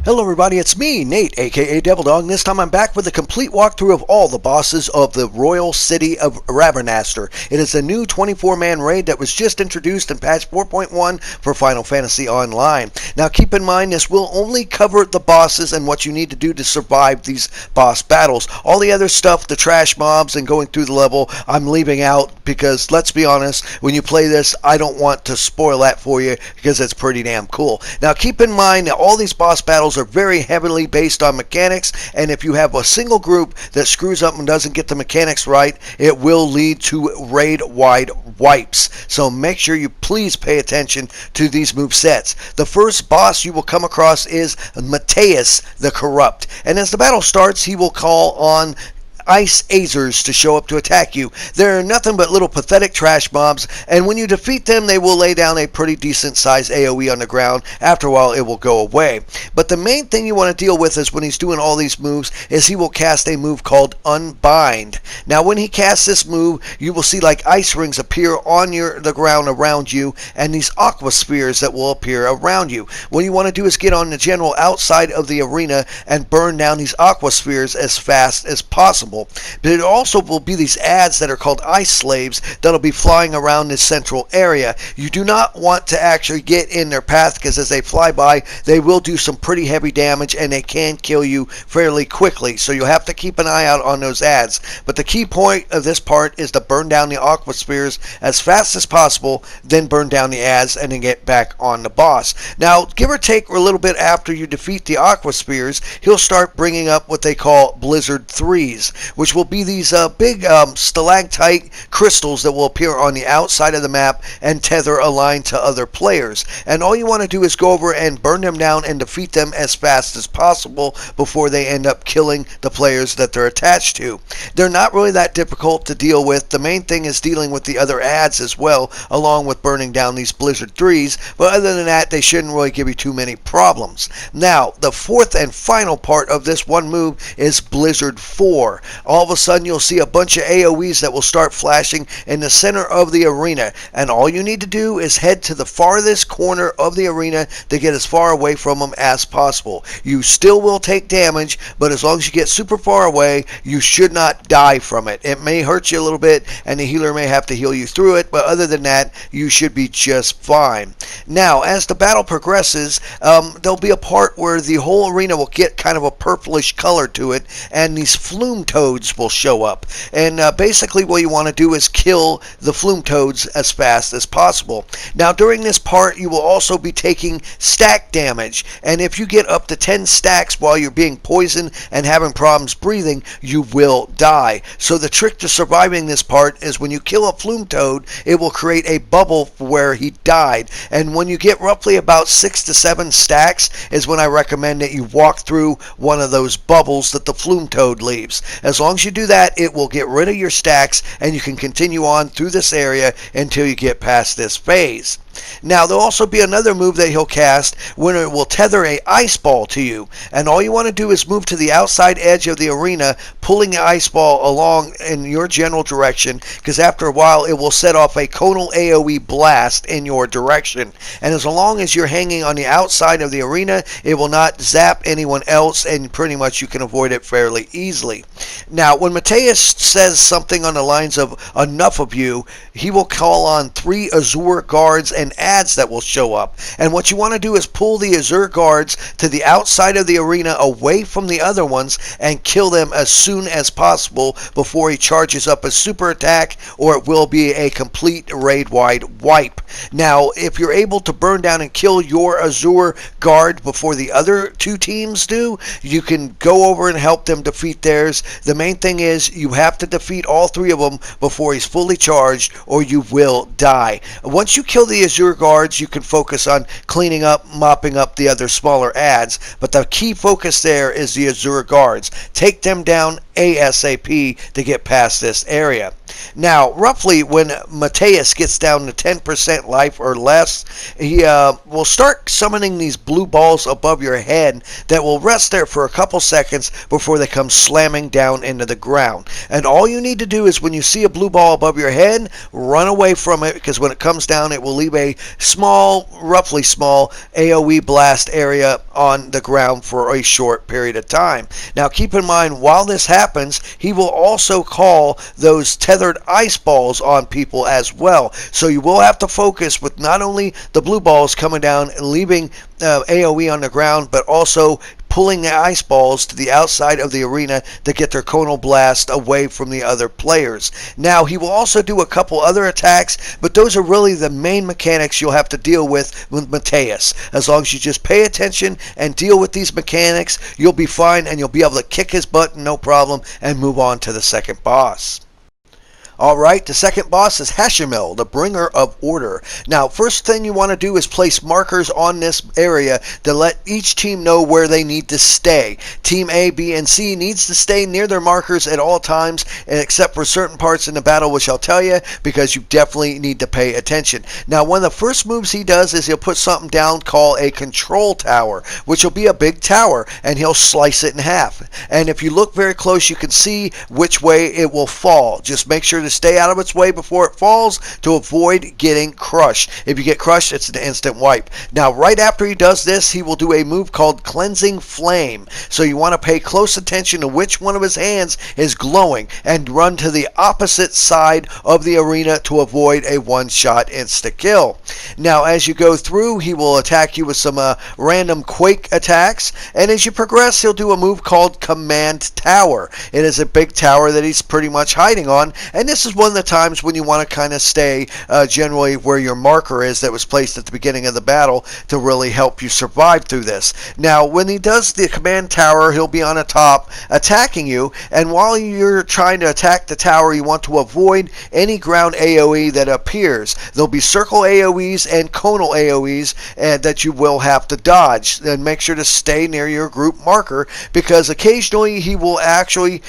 Hello everybody, it's me, Nate, aka Devil Dog, and this time I'm back with a complete walkthrough of all the bosses of the Royal City of Rabanastre. It is a new 24-man raid that was just introduced in patch 4.1 for Final Fantasy Online. Now keep in mind, this will only cover the bosses and what you need to do to survive these boss battles. All the other stuff, the trash mobs and going through the level, I'm leaving out because, let's be honest, when you play this, I don't want to spoil that for you because it's pretty damn cool. Now keep in mind that all these boss battles are very heavily based on mechanics, and if you have a single group that screws up and doesn't get the mechanics right, it will lead to raid-wide wipes. So make sure you please pay attention to these move sets. The first boss you will come across is Mateus The Corrupt, and as the battle starts, he will call on ice azers to show up to attack you. They're nothing but little pathetic trash mobs, and when you defeat them, they will lay down a pretty decent sized AoE on the ground. After a while, it will go away. But the main thing you want to deal with is when he's doing all these moves is he will cast a move called Unbind. Now when he casts this move, you will see like ice rings appear on the ground around you, and these aqua spheres that will appear around you. What you want to do is get on the general outside of the arena and burn down these aqua spheres as fast as possible. But it also will be these ads that are called ice slaves that'll be flying around this central area. You do not want to actually get in their path because as they fly by, they will do some pretty heavy damage and they can kill you fairly quickly. So you'll have to keep an eye out on those ads. But the key point of this part is to burn down the aqua spheres as fast as possible, then burn down the ads and then get back on the boss. Now, give or take a little bit after you defeat the aqua spheres, he'll start bringing up what they call Blizzard 3s. Which will be these big stalactite crystals that will appear on the outside of the map and tether a line to other players. And all you want to do is go over and burn them down and defeat them as fast as possible before they end up killing the players that they're attached to. They're not really that difficult to deal with. The main thing is dealing with the other ads as well, along with burning down these Blizzard 3s. But other than that, they shouldn't really give you too many problems. Now, the fourth and final part of this one move is Blizzard 4. All of a sudden you'll see a bunch of AoEs that will start flashing in the center of the arena, and all you need to do is head to the farthest corner of the arena to get as far away from them as possible. You still will take damage, but as long as you get super far away, you should not die from it. It may hurt you a little bit and the healer may have to heal you through it, but other than that, you should be just fine. Now, as the battle progresses, there'll be a part where the whole arena will get kind of a purplish color to it, and these flume toads will show up. And basically what you want to do is kill the flume toads as fast as possible. Now during this part you will also be taking stack damage, and if you get up to 10 stacks while you're being poisoned and having problems breathing, you will die. So the trick to surviving this part is when you kill a flume toad, it will create a bubble where he died, and when you get roughly about 6 to 7 stacks is when I recommend that you walk through one of those bubbles that the flume toad leaves. As long as you do that, it will get rid of your stacks and you can continue on through this area until you get past this phase. Now, there'll also be another move that he'll cast when it will tether a ice ball to you, and all you want to do is move to the outside edge of the arena, pulling the ice ball along in your general direction, because after a while it will set off a conal AoE blast in your direction, and as long as you're hanging on the outside of the arena, it will not zap anyone else, and pretty much you can avoid it fairly easily. Now, when Mateus says something on the lines of "enough of you," he will call on 3 Azure guards and ads that will show up, and what you want to do is pull the Azure guards to the outside of the arena away from the other ones and kill them as soon as possible before he charges up a super attack, or it will be a complete raid-wide wipe. Now, if you're able to burn down and kill your Azure guard before the other 2 teams do, you can go over and help them defeat theirs. The main thing is you have to defeat all 3 of them before he's fully charged, or you will die. Once you kill the Azure guards, you can focus on cleaning up, mopping up the other smaller ads, but the key focus there is the Azure guards. Take them down ASAP to get past this area. Now, roughly when Mateus gets down to 10% life or less, he will start summoning these blue balls above your head that will rest there for a couple seconds before they come slamming down into the ground. And all you need to do is when you see a blue ball above your head, run away from it, because when it comes down, it will leave a small, roughly small AoE blast area on the ground for a short period of time. Now, keep in mind, while this happens, he will also call those tethered ice balls on people as well. So you will have to focus with not only the blue balls coming down and leaving AoE on the ground, but also pulling the ice balls to the outside of the arena to get their conal blast away from the other players. Now, he will also do a couple other attacks, but those are really the main mechanics you'll have to deal with Mateus. As long as you just pay attention and deal with these mechanics, you'll be fine, and you'll be able to kick his butt no problem and move on to the second boss. Alright, the second boss is Hashim, the bringer of order. Now, first thing you want to do is place markers on this area to let each team know where they need to stay. Team A, B, and C needs to stay near their markers at all times, except for certain parts in the battle, which I'll tell you, because you definitely need to pay attention. Now, one of the first moves he does is he'll put something down called a control tower, which will be a big tower, and he'll slice it in half. And if you look very close, you can see which way it will fall. Just make sure to stay out of its way before it falls to avoid getting crushed. If you get crushed, it's an instant wipe. Now, right after he does this, he will do a move called Cleansing Flame. So you want to pay close attention to which one of his hands is glowing and run to the opposite side of the arena to avoid a one-shot insta-kill. Now, as you go through, he will attack you with some random quake attacks, and as you progress, he'll do a move called Command Tower. It is a big tower that he's pretty much hiding on, and this is one of the times when you want to kind of stay generally where your marker is that was placed at the beginning of the battle to really help you survive through this. Now, when he does the command tower, he'll be on the top attacking you, and while you're trying to attack the tower, you want to avoid any ground AoE that appears. There'll be circle AoEs and conal AoEs that you will have to dodge, and make sure to stay near your group marker, because occasionally he will actually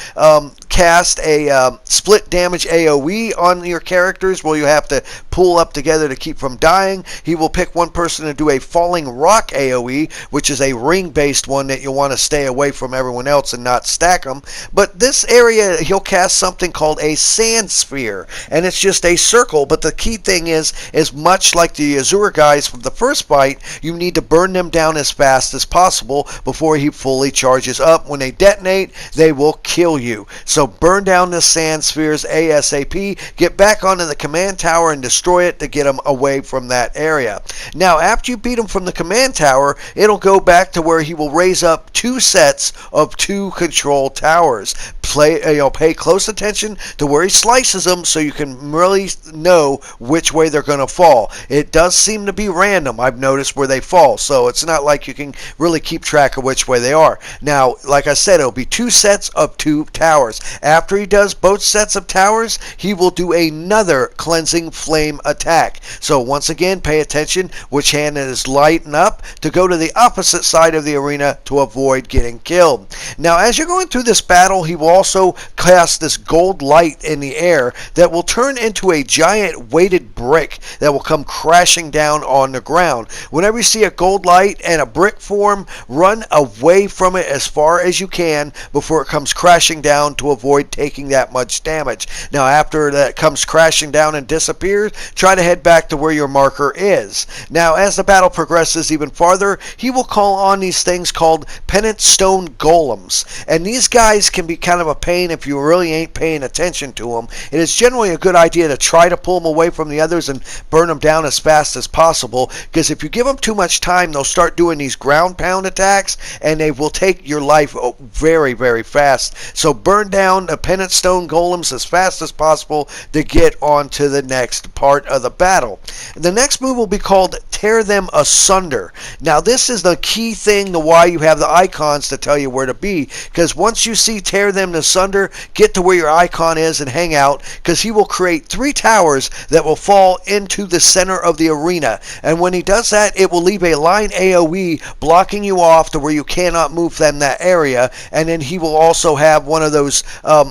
cast a split damage AoE on your characters where you have to pull up together to keep from dying. He will pick one person to do a falling rock AoE, which is a ring based one that you'll want to stay away from everyone else and not stack them. But this area, he'll cast something called a sand sphere, and it's just a circle, but the key thing is much like the Azure guys from the first fight, you need to burn them down as fast as possible before he fully charges up. When they detonate, they will kill you. So burn down the sand spheres ASAP, get back onto the command tower and destroy it to get them away from that area. Now, after you beat him from the command tower, it'll go back to where he will raise up two sets of two control towers. Pay close attention to where he slices them so you can really know which way they're going to fall. It does seem to be random, I've noticed, where they fall, so it's not like you can really keep track of which way they are. Now, like I said, it'll be two sets of two towers. After he does both sets of towers, he will do another Cleansing Flame attack. So once again, pay attention which hand it is lighting up to go to the opposite side of the arena to avoid getting killed. Now, as you're going through this battle, he will also cast this gold light in the air that will turn into a giant weighted brick that will come crashing down on the ground. Whenever you see a gold light and a brick form, run away from it as far as you can before it comes crashing down to avoid taking that much damage. Now, after that comes crashing down and disappears, try to head back to where your marker is. Now, as the battle progresses even farther, he will call on these things called Penance Stone Golems, and these guys can be kind of a pain if you really ain't paying attention to them. It is generally a good idea to try to pull them away from the others and burn them down as fast as possible, because if you give them too much time, they'll start doing these ground pound attacks, and they will take your life very, very fast. So burn down the Penance Stone Golems as fast as possible to get on to the next part of the battle. The next move will be called Tear Them Asunder. Now, this is the key thing to why you have the icons to tell you where to be, because once you see Tear Them Asunder, get to where your icon is and hang out, because he will create three towers that will fall into the center of the arena, and when he does that, it will leave a line AoE blocking you off to where you cannot move from that area, and then he will also have one of those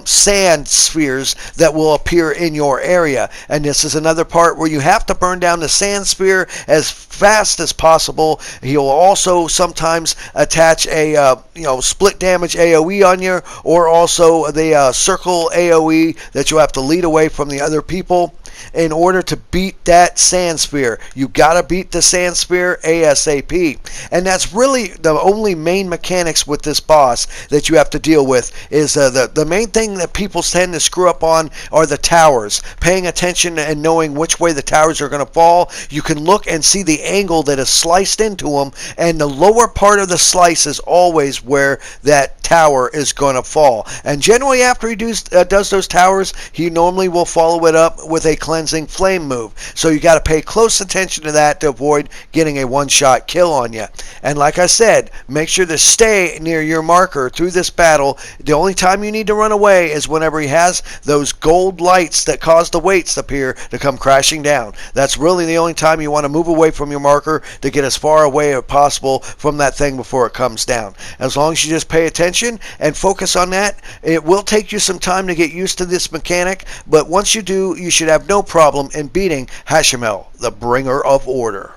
sand spheres that will appear in your area. And this is another part where you have to burn down the sand sphere as fast as possible. He'll also sometimes attach a split damage AoE on you, or also the circle AoE that you'll have to lead away from the other people in order to beat that sand sphere. You gotta beat the sand sphere ASAP. And that's really the only main mechanics with this boss that you have to deal with. Is the main thing that people tend to screw up on are the towers. Paying attention and knowing which way the towers are going to fall. You can look and see the angle that is sliced into them, and the lower part of the slice is always where that tower is going to fall. And generally after he does those towers, he normally will follow it up with a cleansing flame move. So you got to pay close attention to that to avoid getting a one-shot kill on you. And like I said, make sure to stay near your marker through this battle. The only time you need to run away is whenever he has those gold lights that cause the weights up here to come crashing down. That's really the only time you want to move away from your marker to get as far away as possible from that thing before it comes down. As long as you just pay attention and focus on that. It will take you some time to get used to this mechanic, but once you do, you should have no problem in beating Hashim, the bringer of order.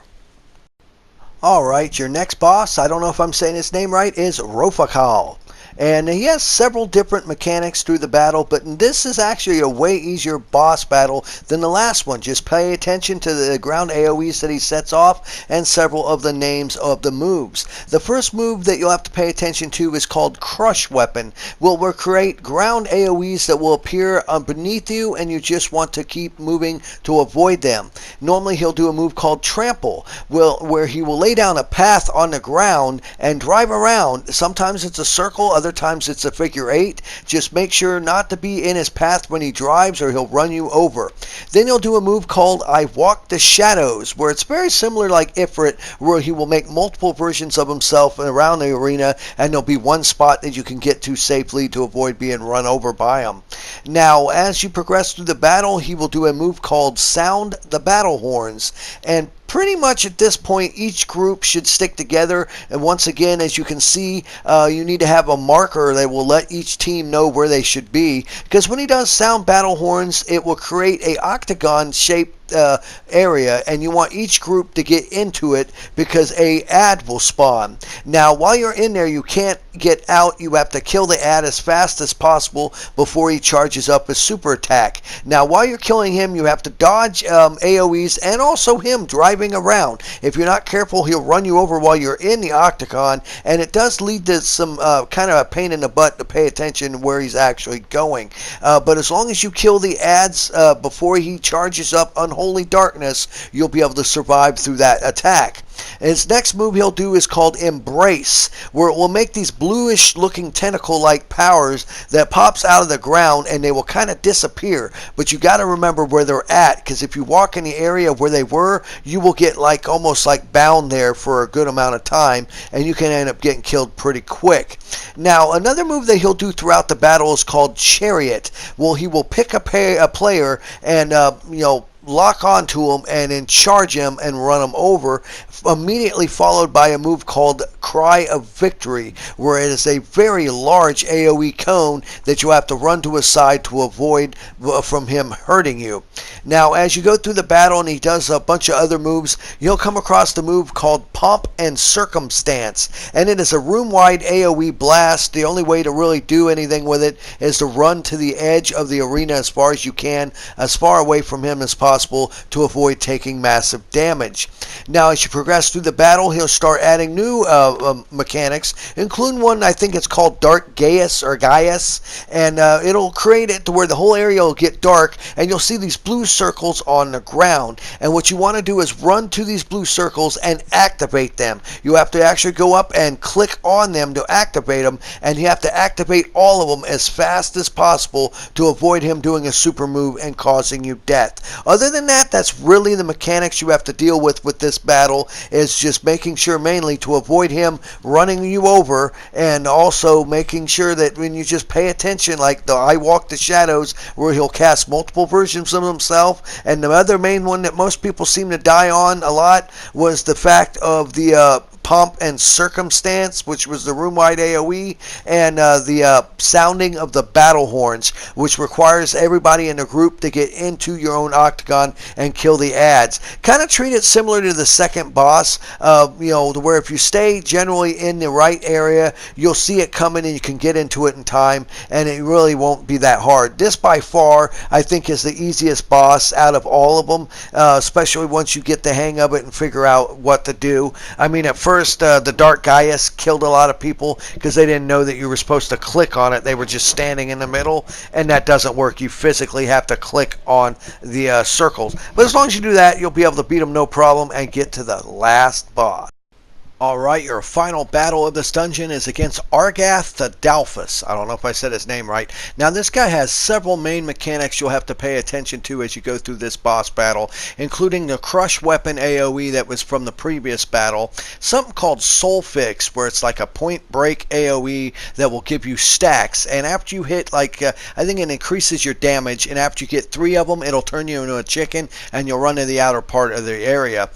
Alright, your next boss, I don't know if I'm saying his name right, is Rafak. And he has several different mechanics through the battle, but this is actually a way easier boss battle than the last one. Just pay attention to the ground AoEs that he sets off and several of the names of the moves. The first move that you'll have to pay attention to is called Crush Weapon. Will create ground AoEs that will appear beneath you, and you just want to keep moving to avoid them. Normally he'll do a move called Trample, where he will lay down a path on the ground and drive around. Sometimes it's a circle, other times it's a figure 8. Just make sure not to be in his path when he drives, or he'll run you over. Then he'll do a move called I Walk the Shadows, where it's very similar like Ifrit, where he will make multiple versions of himself around the arena, and there'll be one spot that you can get to safely to avoid being run over by him. Now, as you progress through the battle, he will do a move called Sound the Battle Horns, and pretty much at this point each group should stick together. And once again, as you can see, you need to have a marker that will let each team know where they should be, because when he does sound battle horns, it will create a octagon shaped area, and you want each group to get into it because a ad will spawn. Now while you're in there, you can't get out. You have to kill the ad as fast as possible before he charges up his super attack. Now while you're killing him, you have to dodge AoEs and also him driving around. If you're not careful, he'll run you over while you're in the octagon, and it does lead to some kind of a pain in the butt to pay attention where he's actually going. But as long as you kill the ads before he charges up Unholy Darkness, you'll be able to survive through that attack. And his next move he'll do is called Embrace, where it will make these bluish looking tentacle like powers that pops out of the ground, and they will kind of disappear. But you got to remember where they're at, because if you walk in the area where they were, you will get like almost like bound there for a good amount of time, and you can end up getting killed pretty quick. Now another move that he'll do throughout the battle is called Chariot. Well, he will pick a player and lock onto him and then charge him and run him over, immediately followed by a move called Cry of Victory, where it is a very large AoE cone that you have to run to his side to avoid from him hurting you. Now as you go through the battle and he does a bunch of other moves, you'll come across the move called Pomp and Circumstance, and it is a room-wide AoE blast. The only way to really do anything with it is to run to the edge of the arena as far as you can, as far away from him as possible, to avoid taking massive damage. Now as you progress through the battle, he'll start adding new mechanics, including one I think it's called Dark Gaius, and it'll create it to where the whole area will get dark, and you'll see these blue circles on the ground. And what you want to do is run to these blue circles and activate them. You have to actually go up and click on them to activate them, and you have to activate all of them as fast as possible to avoid him doing a super move and causing you death. Other than that, that's really the mechanics you have to deal with this battle, is just making sure mainly to avoid him running you over, and also making sure that when you just pay attention, like the I Walk the Shadows, where he'll cast multiple versions of himself. And the other main one that most people seem to die on a lot was the fact of the Pomp and Circumstance, which was the room-wide AoE, and the sounding of the battle horns, which requires everybody in the group to get into your own octagon and kill the ads. Kind of treat it similar to the second boss, to where if you stay generally in the right area, you'll see it coming and you can get into it in time, and it really won't be that hard. This by far, I think, is the easiest boss out of all of them, especially once you get the hang of it and figure out what to do. I mean, at first, the Dark Gaius killed a lot of people because they didn't know that you were supposed to click on it. They were just standing in the middle, and that doesn't work. You physically have to click on the circles. But as long as you do that, you'll be able to beat them no problem and get to the last boss. Alright, your final battle of this dungeon is against Argath the Dalphus. I don't know if I said his name right. Now, this guy has several main mechanics you'll have to pay attention to as you go through this boss battle, including the Crush Weapon AoE that was from the previous battle, something called Soul Fix, where it's like a point break AoE that will give you stacks, and after you hit, I think it increases your damage, and after you get 3 of them, it'll turn you into a chicken, and you'll run to the outer part of the area.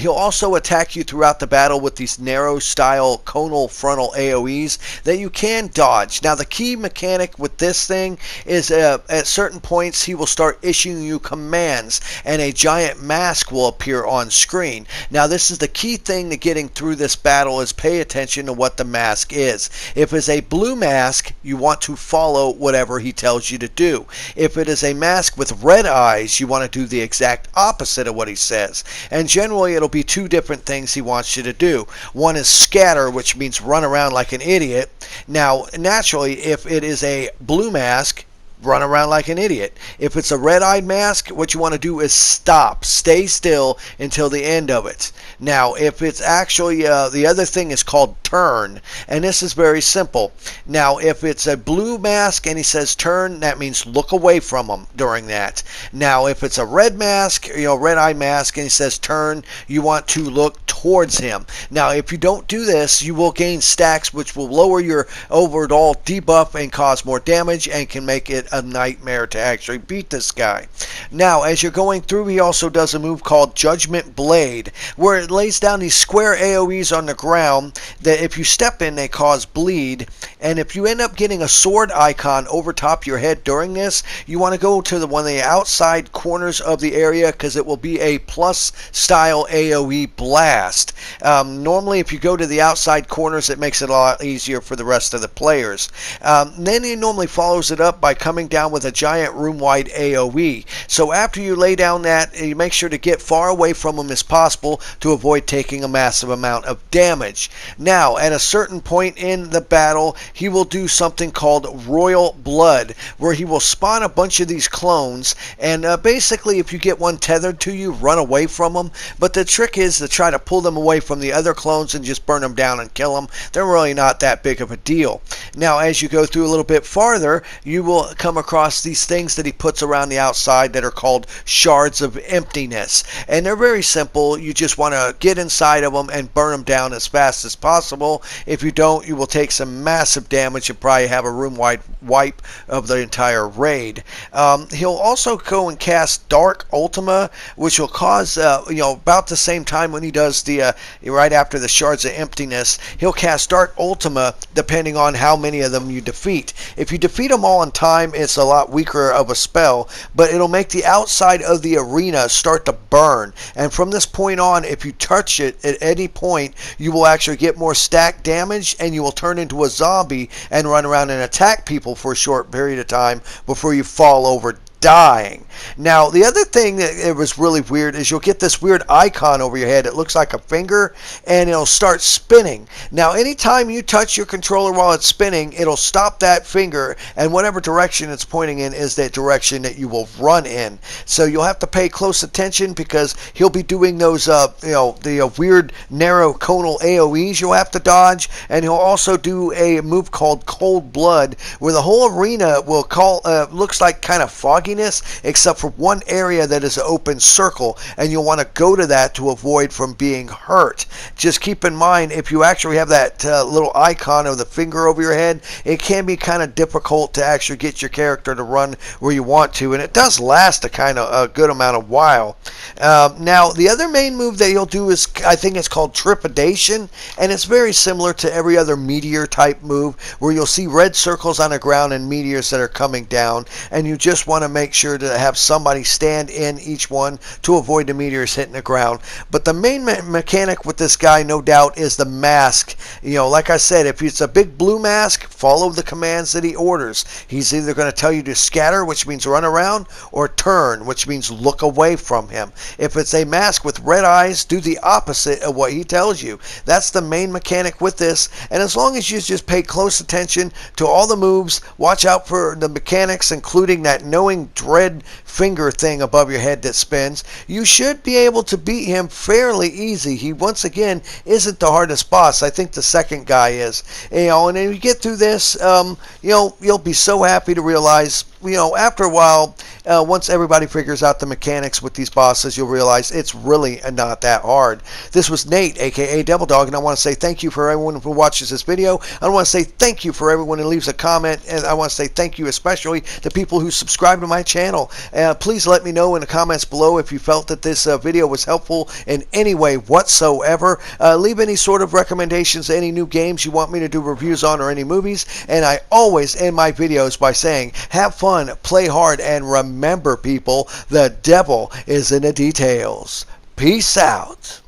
He'll also attack you throughout the battle with these narrow style conal frontal AoEs that you can dodge. Now, the key mechanic with this thing is at certain points he will start issuing you commands and a giant mask will appear on screen. Now, this is the key thing to getting through this battle, is pay attention to what the mask is. If it's a blue mask, you want to follow whatever he tells you to do. If it is a mask with red eyes, you want to do the exact opposite of what he says. And generally it'll be 2 different things he wants you to do. One is scatter, which means run around like an idiot. Now, naturally, if it is a blue mask, run around like an idiot. If it's a red-eyed mask, what you want to do is stop. Stay still until the end of it. Now, if it's actually, the other thing is called turn, and this is very simple. Now, if it's a blue mask and he says turn, that means look away from him during that. Now, if it's a red mask, red-eyed mask, and he says turn, you want to look towards him. Now, if you don't do this, you will gain stacks, which will lower your overall debuff and cause more damage and can make it a nightmare to actually beat this guy. Now, as you're going through, he also does a move called Judgment Blade, where it lays down these square AoEs on the ground that if you step in, they cause bleed. And if you end up getting a sword icon over top your head during this, you want to go to one of the outside corners of the area, because it will be a plus style AoE blast. Normally, if you go to the outside corners, it makes it a lot easier for the rest of the players. Then he normally follows it up by coming down with a giant room-wide AoE. So after you lay down that, you make sure to get far away from him as possible to avoid taking a massive amount of damage. Now, at a certain point in the battle, he will do something called Royal Blood, where he will spawn a bunch of these clones, and basically if you get one tethered to you, run away from them. But the trick is to try to pull them away from the other clones and just burn them down and kill them. They're really not that big of a deal. Now, as you go through a little bit farther, you will come across these things that he puts around the outside that are called Shards of Emptiness, and they're very simple. You just want to get inside of them and burn them down as fast as possible. If you don't, you will take some massive damage and probably have a room-wide wipe of the entire raid. He'll also go and cast Dark Ultima, which will cause, about the same time when he does the, right after the Shards of Emptiness, he'll cast Dark Ultima depending on how many of them you defeat. If you defeat them all in time, it's a lot weaker of a spell, but it'll make the outside of the arena start to burn. And from this point on, if you touch it at any point, you will actually get more stack damage, and you will turn into a zombie and run around and attack people for a short period of time before you fall over dying. Now, the other thing that it was really weird is you'll get this weird icon over your head. It looks like a finger, and it'll start spinning. Now, anytime you touch your controller while it's spinning, it'll stop that finger, and whatever direction it's pointing in is that direction that you will run in. So you'll have to pay close attention, because he'll be doing those, the weird narrow conal AoEs you'll have to dodge, and he'll also do a move called Cold Blood, where the whole arena will looks like kind of foggy rockiness, except for one area that is an open circle, and you'll want to go to that to avoid from being hurt. Just keep in mind, if you actually have that little icon of the finger over your head, it can be kind of difficult to actually get your character to run where you want to, and it does last a good amount of while. Now, the other main move that you'll do is, I think it's called trepidation, and it's very similar to every other meteor type move, where you'll see red circles on the ground and meteors that are coming down, and you just want to make sure to have somebody stand in each one to avoid the meteors hitting the ground. But the main mechanic with this guy, no doubt, is the mask. Like I said, if it's a big blue mask, follow the commands that he orders. He's either going to tell you to scatter, which means run around, or turn, which means look away from him. If it's a mask with red eyes, do the opposite of what he tells you. That's the main mechanic with this, and as long as you just pay close attention to all the moves, watch out for the mechanics, including that knowing dread finger thing above your head that spins, you should be able to beat him fairly easy. He, once again, isn't the hardest boss. I think the second guy is. And if you get through this, you'll be so happy to realize, after a while, once everybody figures out the mechanics with these bosses, you'll realize it's really not that hard. This was Nate, aka Devil Dog, and I want to say thank you for everyone who watches this video. I want to say thank you for everyone who leaves a comment, and I want to say thank you especially to people who subscribe to my channel. Please let me know in the comments below if you felt that this video was helpful in any way whatsoever. Leave any sort of recommendations, any new games you want me to do reviews on, or any movies. And I always end my videos by saying, have fun, play hard, and remember, people, the devil is in the details. Peace out.